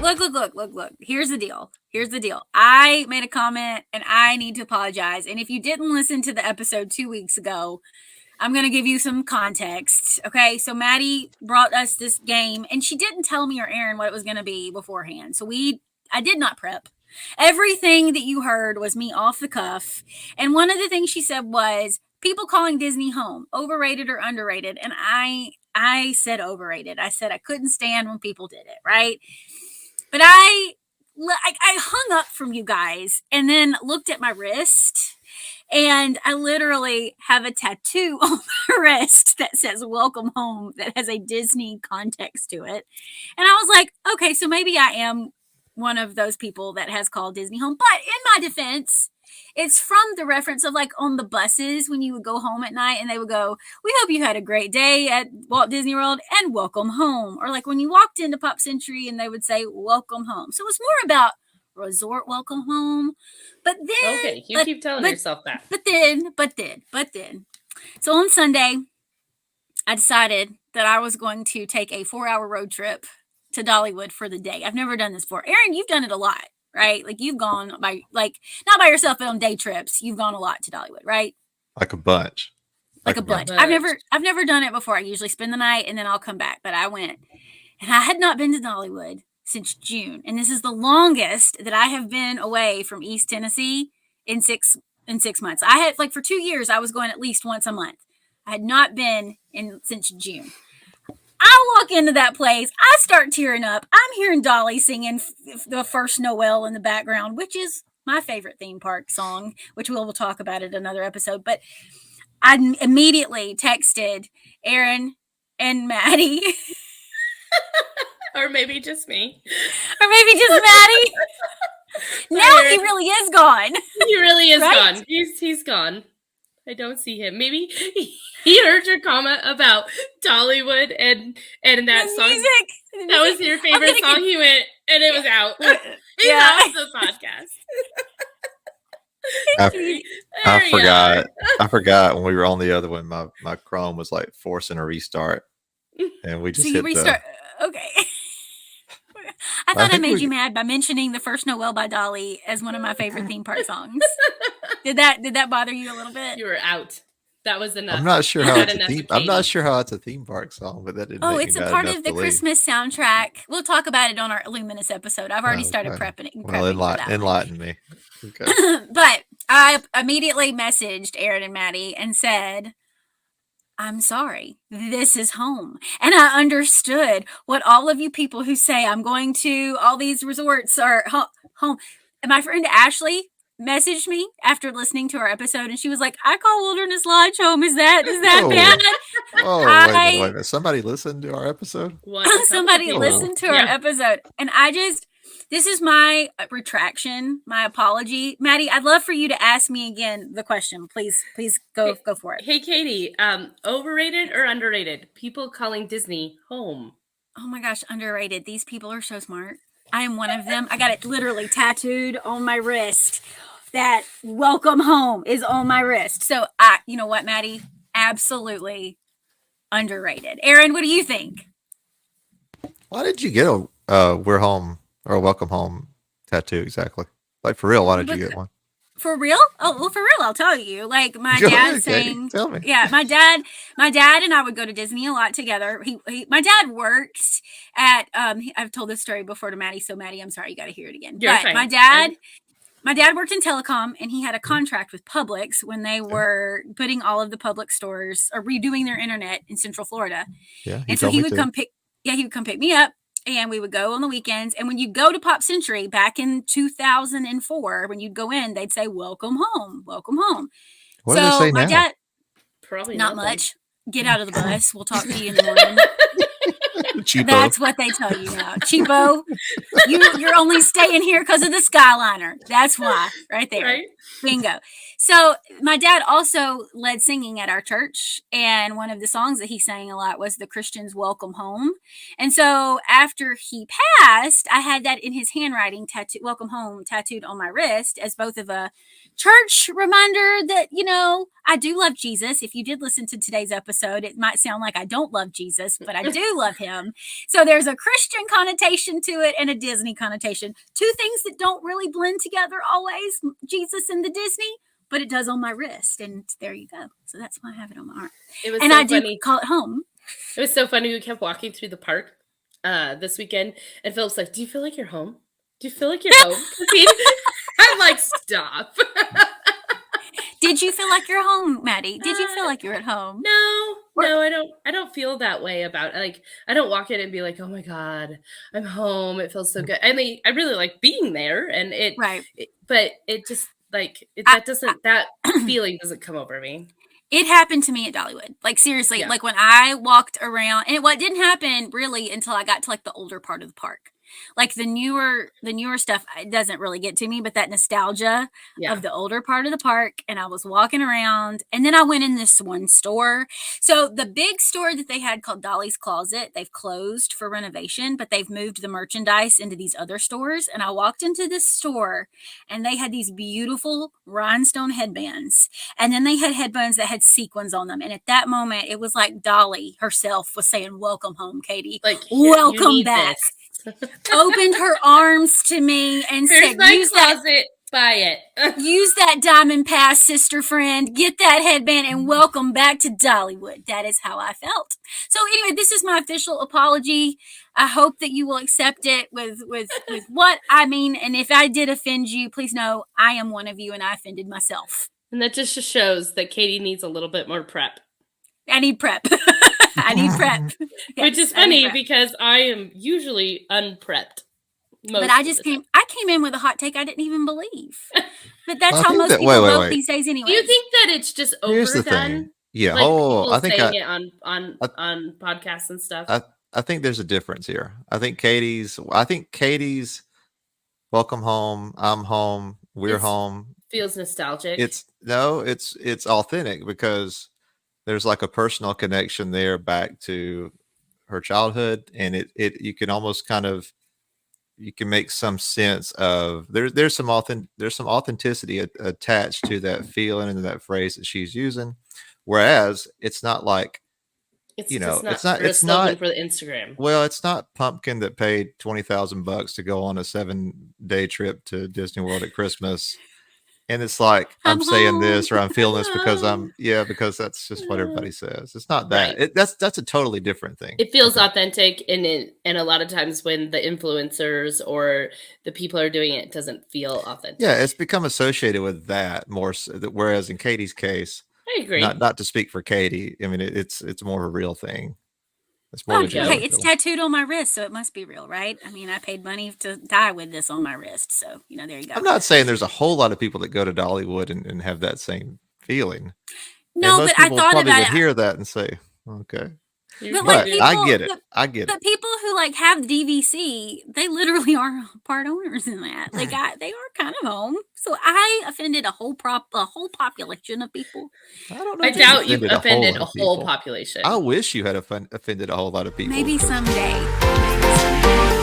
Look. Here's the deal. I made a comment and I need to apologize. And if you didn't listen to the episode 2 weeks ago, I'm going to give you some context. Okay. So Maddie brought us this game and she didn't tell me or Aaron what it was going to be beforehand. So I did not prep. Everything that you heard was me off the cuff. And one of the things she said was people calling Disney home, overrated or underrated. And I said overrated. I said I couldn't stand when people did it. Right. But I hung up from you guys and then looked at my wrist. And I literally have a tattoo on my wrist that says welcome home that has a Disney context to it. And I was like, okay, so maybe I am one of those people that has called Disney home. But in my defense, it's from the reference of like on the buses when you would go home at night and they would go, we hope you had a great day at Walt Disney World and welcome home. Or like when you walked into Pop Century and they would say welcome home. So it's more about resort welcome home. But then okay, you keep telling yourself that. But then. So on Sunday, I decided that I was going to take a 4-hour road trip to Dollywood for the day. I've never done this before. Aaron, you've done it a lot, right? Like you've gone by not by yourself, but on day trips. You've gone a lot to Dollywood, right? Like a bunch. Like a bunch. I've never done it before. I usually spend the night and then I'll come back. But I went and I had not been to Dollywood since June. And this is the longest that I have been away from East Tennessee in 6 months. I had for 2 years, I was going at least once a month. I had not been since June. I walk into that place. I start tearing up. I'm hearing Dolly singing the first Noel in the background, which is my favorite theme park song, which we will talk about in another episode. But I immediately texted Aaron and Maddie. Or maybe just me. Or maybe just Maddie. Now he really is gone. He really is gone. He's gone. I don't see him. Maybe he heard your comment about Dollywood and that song. Music. That was your favorite song. He went and it was out. He's out of the podcast. I forgot when we were on the other one. My Chrome was like forcing a restart, and we just hit restart. Okay. I thought I made you mad by mentioning the first Noel by Dolly as one of my favorite theme park songs. Did that bother you a little bit? You were out. That was enough. I'm not sure how it's a theme park song, but that didn't. Oh, it's a part of the Christmas soundtrack. We'll talk about it on our Luminous episode. I've already started prepping. Well, enlighten me. Okay. But I immediately messaged Aaron and Maddie and said, I'm sorry, this is home. And I understood what all of you people who say I'm going to all these resorts are home. And my friend Ashley messaged me after listening to our episode and she was like, I call Wilderness Lodge home. Is that bad? Oh, wait a minute. Somebody listened to our episode? Somebody listened to our episode. And this is my retraction, my apology. Maddie, I'd love for you to ask me again the question. Please go for it. Hey, Katie, overrated or underrated? People calling Disney home. Oh my gosh, underrated. These people are so smart. I am one of them. I got it literally tattooed on my wrist. That welcome home is on my wrist. So you know what, Maddie? Absolutely underrated. Aaron, what do you think? Why did you get a we're home or a welcome home tattoo exactly? Like for real, why did you get one? For real? Oh, well, for real, I'll tell you. Like my dad saying, tell me. Yeah, my dad and I would go to Disney a lot together. My dad worked at I've told this story before to Maddie, so Maddie, I'm sorry, you got to hear it again. But my dad worked in telecom and he had a contract with Publix when they were putting all of the Publix stores or redoing their internet in Central Florida. Yeah, and so he would come pick me up. And we would go on the weekends. And when you go to Pop Century back in 2004, when you'd go in, they'd say, welcome home, welcome home. What do they say now? Dad, probably not much. Get out of the bus. We'll talk to you in the morning. Cheapo. That's what they tell you now. Cheapo, you're only staying here because of the Skyliner. That's why, right there. Right. Bingo. So my dad also led singing at our church, and one of the songs that he sang a lot was the Christians Welcome Home. And so after he passed, I had that in his handwriting tattoo, Welcome Home, tattooed on my wrist as both of a church reminder that, I do love Jesus. If you did listen to today's episode, it might sound like I don't love Jesus, but I do love him. So there's a Christian connotation to it and a Disney connotation. Two things that don't really blend together always, Jesus and the Disney, but it does on my wrist. And there you go. So that's why I have it on my arm. And so I do call it home. It was so funny. We kept walking through the park this weekend, and Philip's like, "Do you feel like you're home? Do you feel like you're home?" I'm like, "Stop." Did you feel like you're home, Maddie? Did you feel like you're at home? No, I don't feel that way about it. Like, I don't walk in and be like, "Oh my God, I'm home. It feels so good." I mean, I really like being there, and but it just that feeling doesn't come over me. It happened to me at Dollywood. Like, seriously, like when I walked around, and it didn't happen really until I got to like the older part of the park. Like the newer stuff, it doesn't really get to me, but that nostalgia of the older part of the park. And I was walking around, and then I went in this one store. So the big store that they had called Dolly's Closet, they've closed for renovation, but they've moved the merchandise into these other stores. And I walked into this store, and they had these beautiful rhinestone headbands. And then they had headbands that had sequins on them. And at that moment, it was like Dolly herself was saying, "Welcome home, Katie. Like, welcome back." Opened her arms to me and said, "Use closet, buy it. Use that diamond pass, sister friend. Get that headband and welcome back to Dollywood." That is how I felt. So anyway, this is my official apology. I hope that you will accept it with what I mean. And if I did offend you, please know I am one of you, and I offended myself. And that just shows that Katie needs a little bit more prep. I need prep. I need prep. Yes, which is funny because I am usually unprepped. But I came in with a hot take I didn't even believe. But that's how most people vote these days anyway. Do you think that it's just overdone? Yeah. Like I think saying it on podcasts and stuff. I think there's a difference here. I think Katie's "Welcome home, I'm home, we're home" feels nostalgic. It's authentic because there's like a personal connection there back to her childhood, and you can almost you can make some sense of there's some authenticity attached to that feeling and that phrase that she's using, whereas it's not like it's not for the Instagram. Well, it's not Pumpkin that paid $20,000 to go on a 7-day trip to Disney World at Christmas. And it's like, I'm saying this or I'm feeling this because that's just what everybody says. It's not that. Right. That's a totally different thing. It feels authentic, and a lot of times when the influencers or the people are doing it doesn't feel authentic. Yeah, it's become associated with that more. Whereas in Katie's case, I agree. Not to speak for Katie, I mean it's more of a real thing. It's more it's tattooed on my wrist, so it must be real, right? I mean, I paid money to die with this on my wrist, so there you go. I'm not saying there's a whole lot of people that go to Dollywood and have that same feeling. No, but I thought about it. Hear that and say, okay. But I get it. I get it. But people who have DVC, they literally are part owners in that. Like they are kind of home. So I offended a whole population of people. I don't know. I doubt you offended a whole population. I wish you had offended a whole lot of people. Maybe someday.